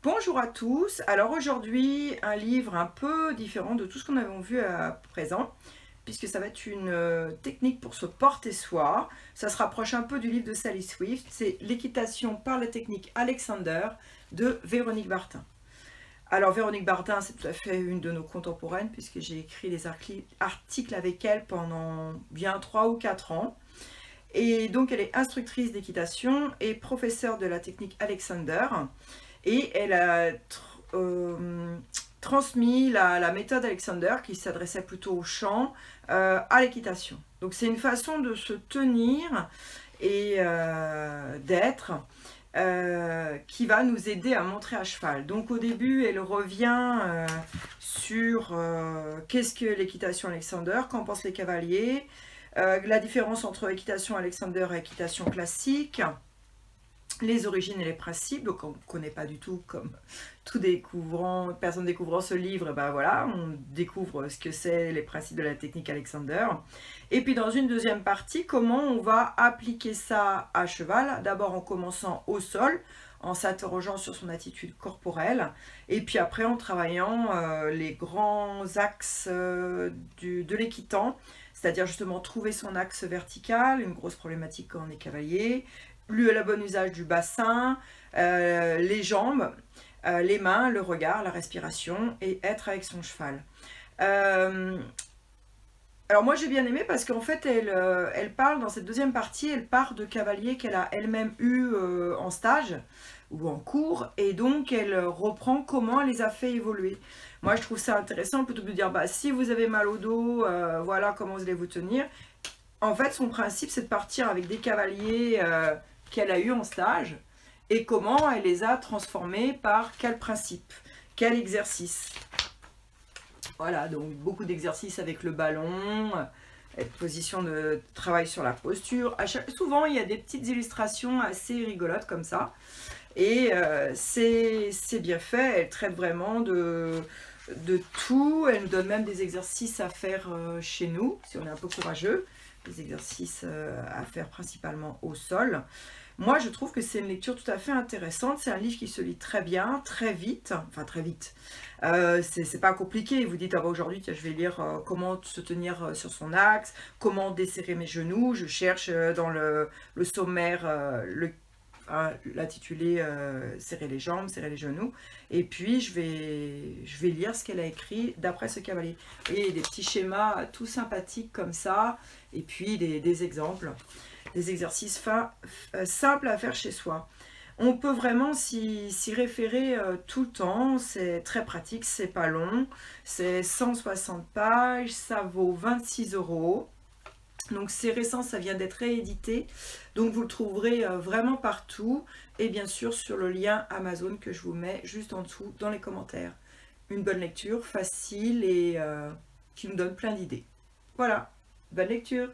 Bonjour à tous. Alors aujourd'hui, un livre un peu différent de tout ce qu'on avait vu à présent, puisque ça va être une technique pour se porter soi. Ça se rapproche un peu du livre de Sally Swift. C'est L'équitation par la technique Alexander de Véronique Bartin. Alors Véronique Bartin, c'est tout à fait une de nos contemporaines, puisque j'ai écrit des articles avec elle pendant bien 3 ou 4 ans. Et donc elle est instructrice d'équitation et professeure de la technique Alexander. Et elle a transmis la méthode Alexander, qui s'adressait plutôt au chant, à l'équitation. Donc c'est une façon de se tenir et d'être qui va nous aider à montrer à cheval. Donc au début, elle revient sur qu'est-ce que l'équitation Alexander, qu'en pensent les cavaliers, la différence entre équitation Alexander et équitation classique, les origines et les principes. Donc on ne connaît pas du tout, comme tout personne découvrant ce livre, ben voilà, on découvre ce que c'est les principes de la technique Alexander. Et puis dans une deuxième partie, comment on va appliquer ça à cheval, d'abord en commençant au sol, en s'interrogeant sur son attitude corporelle, et puis après en travaillant les grands axes de l'équitant, c'est-à-dire justement trouver son axe vertical, une grosse problématique quand on est cavalier, le bon usage du bassin, les jambes, les mains, le regard, la respiration et être avec son cheval. Alors moi j'ai bien aimé parce qu'en fait elle parle dans cette deuxième partie, elle part de cavaliers qu'elle a elle-même eu en stage ou en cours, et donc elle reprend comment elle les a fait évoluer. Moi je trouve ça intéressant, plutôt que de dire bah, si vous avez mal au dos, voilà comment vous allez vous tenir. En fait son principe c'est de partir avec des cavaliers qu'elle a eu en stage et comment elle les a transformés par quel principe, quel exercice. Voilà, donc beaucoup d'exercices avec le ballon, position de travail sur la posture. Souvent, il y a des petites illustrations assez rigolotes comme ça. Et c'est bien fait, elle traite vraiment de tout. Elle nous donne même des exercices à faire chez nous, si on est un peu courageux. Des exercices à faire principalement au sol. Moi, je trouve que c'est une lecture tout à fait intéressante. C'est un livre qui se lit très bien, très vite. Enfin, très vite. C'est pas compliqué. Vous dites, ah bah, aujourd'hui, je vais lire comment se tenir sur son axe, comment desserrer mes genoux. Je cherche dans le sommaire l'intitulé serrer les jambes, serrer les genoux. Et puis, je vais lire ce qu'elle a écrit d'après ce cavalier. Vous voyez, des petits schémas tout sympathiques comme ça. Et puis, des exemples. Des exercices simples à faire chez soi. On peut vraiment s'y référer tout le temps, c'est très pratique, c'est pas long, c'est 160 pages, ça vaut 26 €. Donc c'est récent, ça vient d'être réédité, donc vous le trouverez vraiment partout, et bien sûr sur le lien Amazon que je vous mets juste en dessous dans les commentaires. Une bonne lecture, facile et qui nous donne plein d'idées. Voilà, bonne lecture!